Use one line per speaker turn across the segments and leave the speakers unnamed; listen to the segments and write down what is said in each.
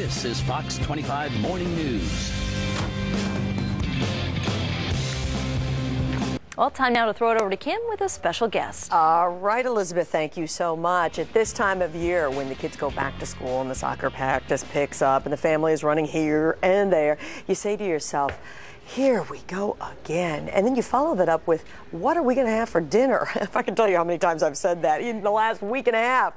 This is Fox 25 Morning News.
Well, time now to throw it over to Kim with a special guest.
All right, Elizabeth, thank you so much. At this time of year, when the kids go back to school and the soccer practice picks up and the family is running here and there, you say to yourself, here we go again. And then you follow that up with, what are we going to have for dinner? If I can tell you how many times I've said that in the last week and a half.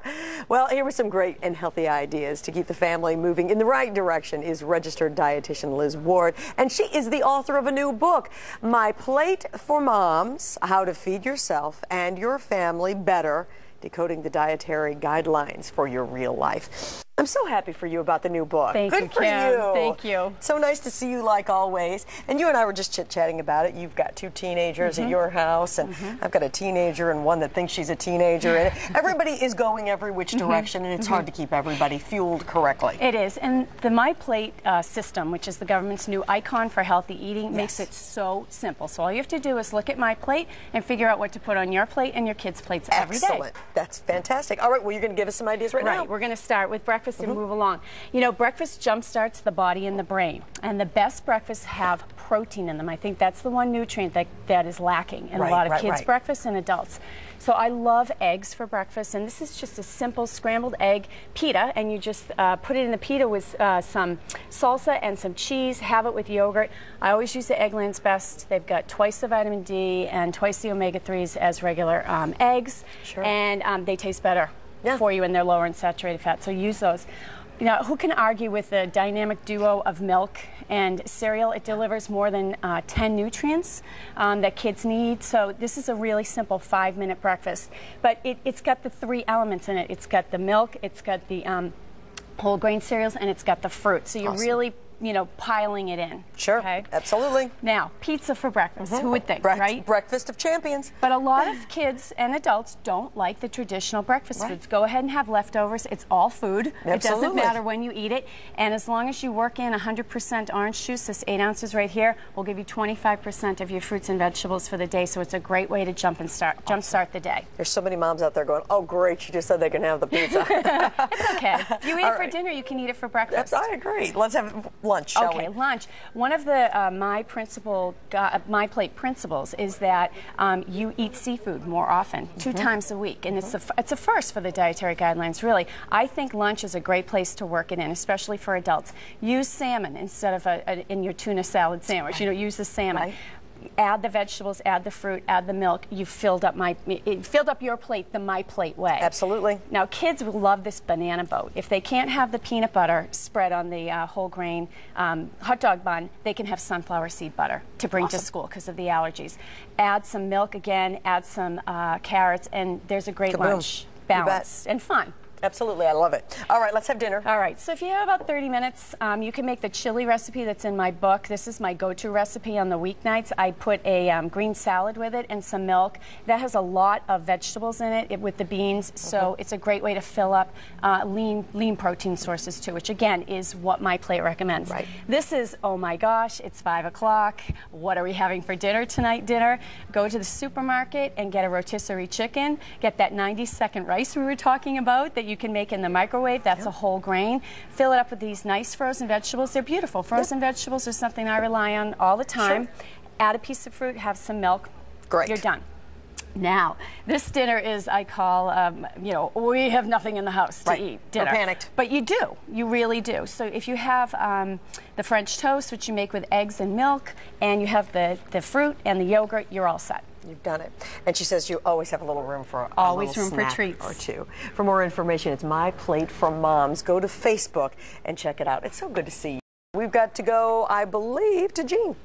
Well, here were some great and healthy ideas to keep the family moving in the right direction is registered dietitian Liz Ward. And she is the author of a new book, My Plate for Moms, How to Feed Yourself and Your Family Better, Decoding the Dietary Guidelines for Your Real Life. I'm so happy for you about the new book.
Thank you, Kim. Thank you.
So nice to see you like always. And you and I were just chit-chatting about it. You've got two teenagers at your house, and I've got a teenager and one that thinks she's a teenager. And everybody is going every which direction, and it's hard to keep everybody fueled correctly.
It is. And the My Plate system, which is the government's new icon for healthy eating, makes it so simple. So all you have to do is look at My Plate and figure out what to put on your plate and your kids' plates every day.
Excellent. That's fantastic. All right, well, you're going to give us some ideas right now.
Right. We're going to start with breakfast and move along. You know, breakfast jumpstarts the body and the brain, and the best breakfasts have protein in them. I think that's the one nutrient that is lacking in a lot of kids' breakfasts and adults. So I love eggs for breakfast, and this is just a simple scrambled egg pita, and you just put it in the pita with some salsa and some cheese, have it with yogurt. I always use the Eggland's Best. They've got twice the vitamin D and twice the omega-3s as regular eggs, and they taste better for you, and they're lower in saturated fat, so use those. You know, who can argue with the dynamic duo of milk and cereal? It delivers more than 10 nutrients that kids need. So this is a really simple 5-minute breakfast. But it's got the 3 elements in it. It's got the milk, it's got the whole grain cereals, and it's got the fruit. So you're really, you know, piling it in.
Sure, absolutely.
Now, pizza for breakfast. Who would think, right?
Breakfast of champions.
But a lot of kids and adults don't like the traditional breakfast foods. Go ahead and have leftovers. It's all food. It doesn't matter when you eat it. And as long as you work in 100% orange juice, this 8 ounces right here, will give you 25% of your fruits and vegetables for the day. So it's a great way to jumpstart the day.
There's so many moms out there going, oh, great, you just said they can have the pizza.
It's okay. If you eat it for dinner, you can eat it for breakfast.
I agree. Let's have lunch, shall we?
Okay, lunch. One of the My Plate principles is that you eat seafood more often, 2 times a week, and it's a first for the dietary guidelines, really. I think lunch is a great place to work it in, especially for adults. Use salmon instead of in your tuna salad sandwich. You know, use the salmon. Add the vegetables, add the fruit, add the milk. You filled up your plate the My Plate way.
Absolutely.
Now, kids will love this banana boat. If they can't have the peanut butter spread on the whole grain hot dog bun, they can have sunflower seed butter to bring to school because of the allergies. Add some milk again, add some carrots, and there's a great lunch, balanced and fun.
Absolutely, I love it. All right, let's have dinner.
All right, so if you have about 30 minutes, you can make the chili recipe that's in my book. This is my go-to recipe on the weeknights. I put a green salad with it and some milk. That has a lot of vegetables in it with the beans, so it's a great way to fill up lean protein sources too, which again is what My Plate recommends. This is, oh my gosh, it's 5 o'clock. What are we having for dinner tonight? Go to the supermarket and get a rotisserie chicken. Get that 90-second rice we were talking about that you can make in the microwave. That's a whole grain. Fill it up with these nice frozen vegetables. They're beautiful. Frozen vegetables are something I rely on all the time. Add a piece of fruit, have some milk. Great. You're done. Now, this dinner is, I call, you know, we have nothing in the house to eat dinner.
We're panicked.
But you do. You really do. So if you have the French toast, which you make with eggs and milk, and you have the fruit and the yogurt, you're all set.
You've done it. And she says you always have a little room for a
always
little
room
snack
for treats
or two. For more information, it's My Plate for Moms. Go to Facebook and check it out. It's so good to see you. We've got to go, I believe, to Jean.